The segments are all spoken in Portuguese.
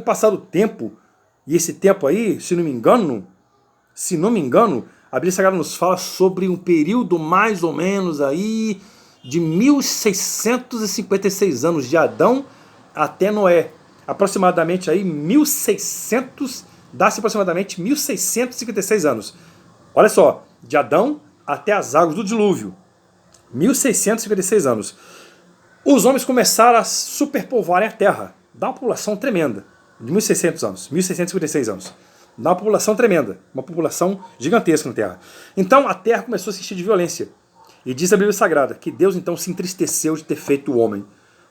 passar o tempo, e esse tempo aí, se não me engano, a Bíblia Sagrada nos fala sobre um período mais ou menos aí de 1656 anos, de Adão até Noé. Aproximadamente aí 1600, dá-se aproximadamente 1656 anos. Olha só, de Adão até as águas do dilúvio. 1656 anos. Os homens começaram a superpovoarem a Terra. Dá uma população tremenda. De 1600 anos, 1656 anos. Dá uma população tremenda, uma população gigantesca na Terra. Então a Terra começou a se encher de violência. E diz a Bíblia Sagrada que Deus então se entristeceu de ter feito o homem.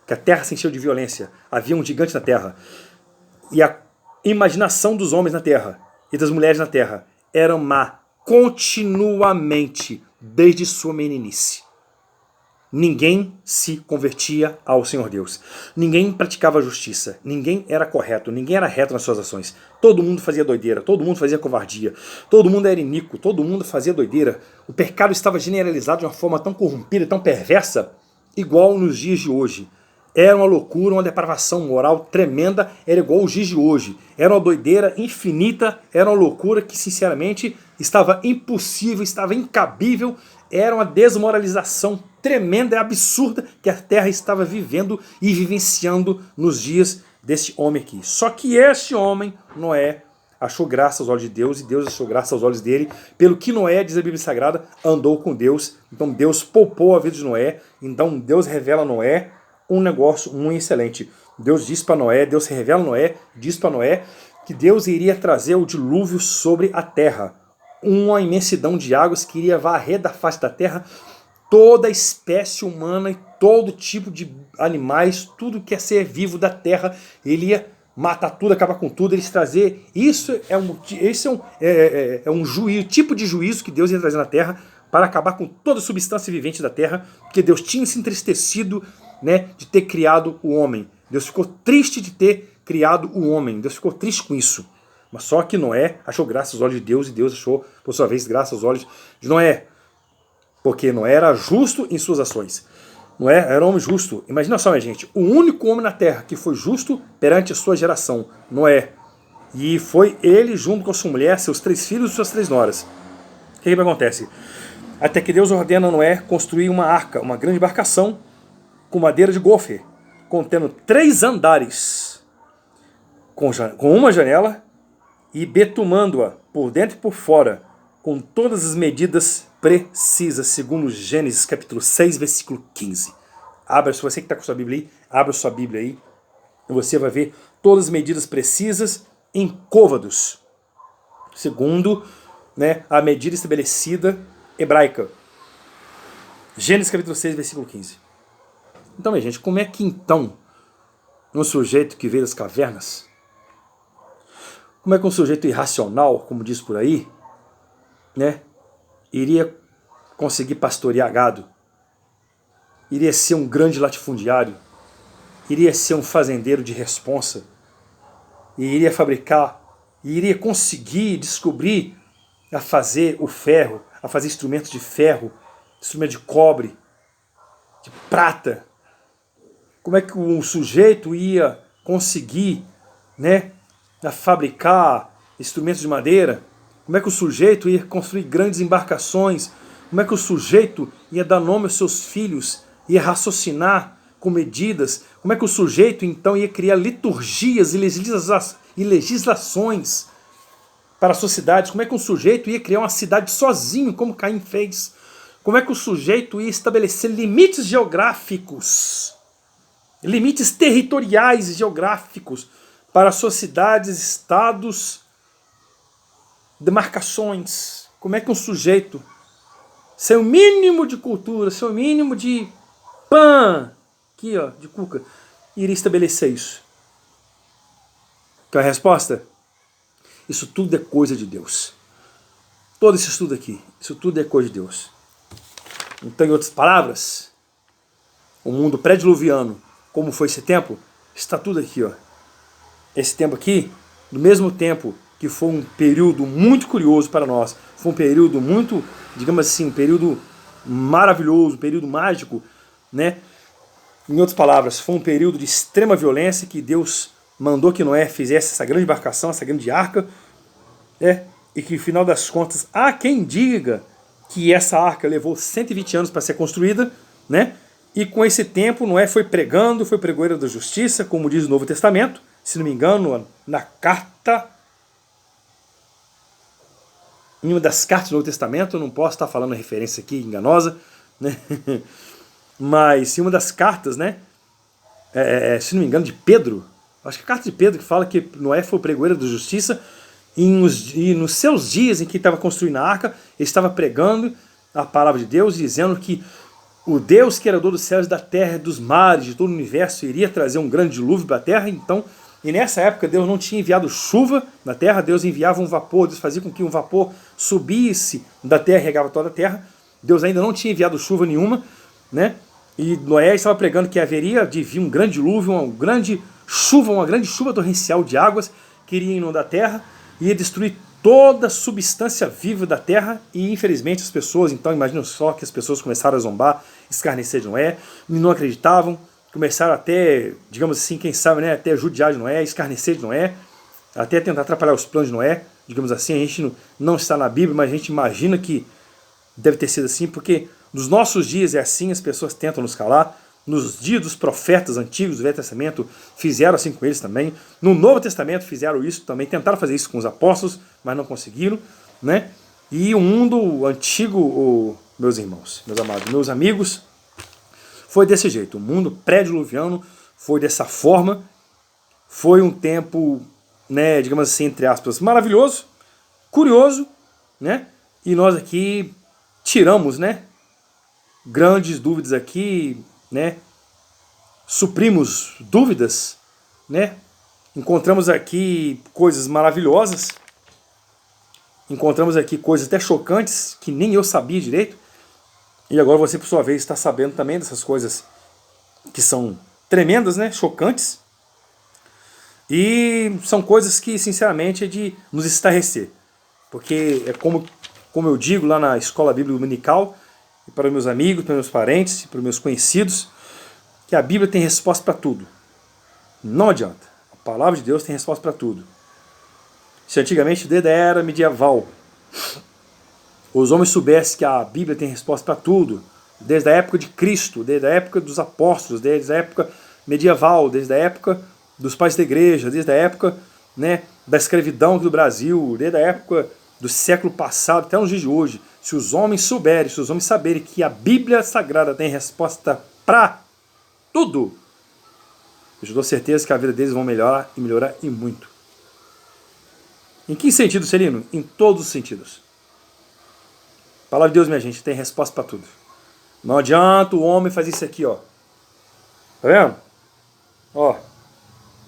Que a Terra se encheu de violência. Havia um gigante na Terra. E a imaginação dos homens na Terra e das mulheres na Terra era má continuamente, desde sua meninice. Ninguém se convertia ao Senhor Deus. Ninguém praticava justiça. Ninguém era correto. Ninguém era reto nas suas ações. Todo mundo fazia doideira. Todo mundo fazia covardia. Todo mundo era iníquo. Todo mundo fazia doideira. O pecado estava generalizado de uma forma tão corrompida, tão perversa, igual nos dias de hoje. Era uma loucura, uma depravação moral tremenda. Era igual os dias de hoje. Era uma doideira infinita. Era uma loucura que, sinceramente, estava impossível, estava incabível. Era uma desmoralização tremenda e absurda que a Terra estava vivendo e vivenciando nos dias deste homem aqui. Só que este homem, Noé, achou graça aos olhos de Deus e Deus achou graça aos olhos dele, pelo que Noé, diz a Bíblia Sagrada, andou com Deus. Então Deus poupou a vida de Noé. Então Deus revela a Noé um negócio muito excelente. Deus diz para Noé, Deus se revela a Noé, diz para Noé que Deus iria trazer o dilúvio sobre a terra. Uma imensidão de águas que iria varrer da face da terra toda a espécie humana e todo tipo de animais, tudo que é ser vivo da terra. Ele ia matar tudo, acabar com tudo, eles trazer. Isso é um juízo, tipo de juízo que Deus ia trazer na terra para acabar com toda a substância vivente da terra, porque Deus tinha se entristecido, né, de ter criado o homem. Deus ficou triste de ter criado o homem. Deus ficou triste com isso. Mas só que Noé achou graça aos olhos de Deus e Deus achou, por sua vez, graça aos olhos de Noé. Porque Noé era justo em suas ações. Noé era um homem justo. Imagina só, minha gente, o único homem na terra que foi justo perante a sua geração, Noé. E foi ele, junto com a sua mulher, seus 3 filhos e suas 3 noras. O que acontece? Até que Deus ordena a Noé construir uma arca, uma grande embarcação, com madeira de gofer, contendo 3 andares, com uma janela, e betumando-a por dentro e por fora, com todas as medidas precisas, segundo Gênesis capítulo 6, versículo 15. Abra, se você que está com sua Bíblia aí, abra sua Bíblia aí, e você vai ver todas as medidas precisas em côvados, segundo, né, a medida estabelecida hebraica. Gênesis capítulo 6, versículo 15. Então, minha gente, como é que então um sujeito que veio das cavernas, como é que um sujeito irracional, como diz por aí, né, iria conseguir pastorear gado, iria ser um grande latifundiário, iria ser um fazendeiro de responsa, e iria fabricar, e iria conseguir descobrir a fazer o ferro, a fazer instrumentos de ferro, instrumento de cobre, de prata. Como é que um sujeito ia conseguir, né, a fabricar instrumentos de madeira? Como é que o sujeito ia construir grandes embarcações? Como é que o sujeito ia dar nome aos seus filhos? Ia raciocinar com medidas? Como é que o sujeito então ia criar liturgias e legislações para a sociedade? Como é que um sujeito ia criar uma cidade sozinho, como Caim fez? Como é que o sujeito ia estabelecer limites geográficos, limites territoriais e geográficos para suas cidades, estados, demarcações? Como é que um sujeito, sem o mínimo de cultura, sem o mínimo de pã, aqui ó, de cuca, iria estabelecer isso? Qual é a resposta? Isso tudo é coisa de Deus. Todo esse estudo aqui, isso tudo é coisa de Deus. Então, em outras palavras, o mundo pré-diluviano, como foi esse tempo, está tudo aqui, ó. Esse tempo aqui, do mesmo tempo que foi um período muito curioso para nós, foi um período muito, digamos assim, um período maravilhoso, um período mágico, né? Em outras palavras, foi um período de extrema violência que Deus mandou que Noé fizesse essa grande embarcação, essa grande arca, e que, no final das contas, há quem diga que essa arca levou 120 anos para ser construída, né? E com esse tempo Noé foi pregando, foi pregoeiro da justiça, como diz o Novo Testamento, se não me engano, na carta, em uma das cartas do Novo Testamento, eu não posso estar falando a referência aqui enganosa, né? Mas em uma das cartas, né? Se não me engano, de Pedro, acho que é a carta de Pedro que fala que Noé foi o pregoeiro da justiça, e nos seus dias em que estava construindo a arca, ele estava pregando a palavra de Deus, dizendo que o Deus criador dos céus e da terra, dos mares, de todo o universo, iria trazer um grande dilúvio para a terra. Então, e nessa época Deus não tinha enviado chuva na terra, Deus enviava um vapor, Deus fazia com que um vapor subisse da terra e regava toda a terra. Deus ainda não tinha enviado chuva nenhuma, né? E Noé estava pregando que haveria de vir um grande dilúvio, uma grande chuva torrencial de águas que iria inundar a terra, ia destruir toda a substância viva da terra. E infelizmente as pessoas, então imagina só que as pessoas começaram a zombar, escarnecer de Noé, não acreditavam, começaram até, digamos assim, quem sabe, né, até judiar de Noé, escarnecer de Noé, até tentar atrapalhar os planos de Noé, digamos assim. A gente não está na Bíblia, mas a gente imagina que deve ter sido assim, porque nos nossos dias é assim, as pessoas tentam nos calar. Nos dias dos profetas antigos do Velho Testamento fizeram assim com eles também. No Novo Testamento fizeram isso também, tentaram fazer isso com os apóstolos, mas não conseguiram, né? E o mundo antigo, meus irmãos, meus amados, meus amigos, foi desse jeito. O mundo pré-diluviano foi dessa forma. Foi um tempo, né, digamos assim, entre aspas, maravilhoso, curioso, né? E nós aqui tiramos, né, grandes dúvidas aqui, né? Suprimos dúvidas, né? Encontramos aqui coisas maravilhosas, encontramos aqui coisas até chocantes que nem eu sabia direito, e agora você, por sua vez, está sabendo também dessas coisas que são tremendas, né? Chocantes, e são coisas que, sinceramente, é de nos estarrecer, porque é como eu digo lá na Escola Bíblica Dominical, e para os meus amigos, para os meus parentes, para os meus conhecidos, que a Bíblia tem resposta para tudo. Não adianta. A palavra de Deus tem resposta para tudo. Se antigamente, desde a era medieval, os homens soubessem que a Bíblia tem resposta para tudo, desde a época de Cristo, desde a época dos apóstolos, desde a época medieval, desde a época dos pais da igreja, desde a época, né, da escravidão aqui do Brasil, desde a época do século passado até os dias de hoje, se os homens souberem, se os homens saberem que a Bíblia Sagrada tem resposta para tudo, eu dou certeza que a vida deles vai melhorar e muito. Em que sentido, Celino? Em todos os sentidos. A palavra de Deus, minha gente, tem resposta para tudo. Não adianta o homem fazer isso aqui, ó. Tá vendo? Ó.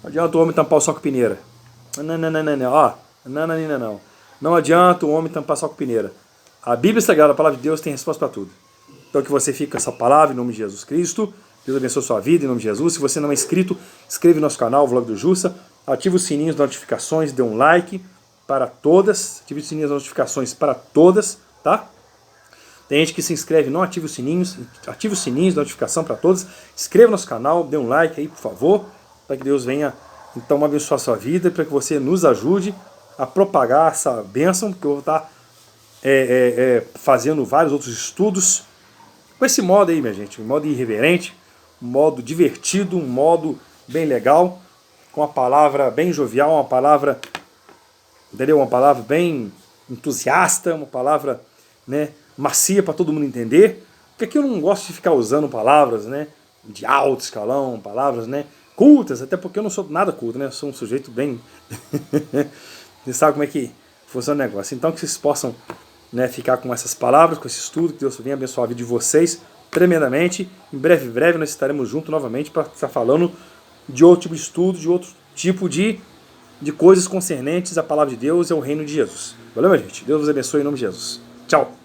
Não adianta o homem tampar o sol com peneira. Não. Ó. Não. Não adianta o homem tampar o sol com peneira. A Bíblia Sagrada, a palavra de Deus, tem resposta para tudo. Então que você fique com essa palavra em nome de Jesus Cristo. Deus abençoe a sua vida em nome de Jesus. Se você não é inscrito, inscreva no nosso canal, o Vlog do Jussa. Ative o sininho das notificações, dê um like para todas. Ative o sininho das notificações para todas, tá? Tem gente que se inscreve e não ativa os sininhos. Ative os sininhos de notificação para todos. Inscreva no nosso canal, dê um like aí, por favor, para que Deus venha, então, abençoar a sua vida, para que você nos ajude a propagar essa bênção, porque eu vou estar fazendo vários outros estudos com esse modo aí, minha gente, um modo irreverente, um modo divertido, um modo bem legal, com uma palavra bem jovial, uma palavra, entendeu? Uma palavra bem entusiasta, uma palavra, né, macia para todo mundo entender, porque aqui eu não gosto de ficar usando palavras, né, de alto escalão, palavras, né, cultas, até porque eu não sou nada culto, né, eu sou um sujeito bem... Você sabe como é que funciona o negócio. Então que vocês possam, né, ficar com essas palavras, com esse estudo, que Deus venha abençoar a vida de vocês tremendamente. Em breve nós estaremos juntos novamente para estar falando de outro tipo de estudo, de outro tipo de coisas concernentes à palavra de Deus e ao reino de Jesus. Valeu, minha gente? Deus vos abençoe em nome de Jesus. Tchau!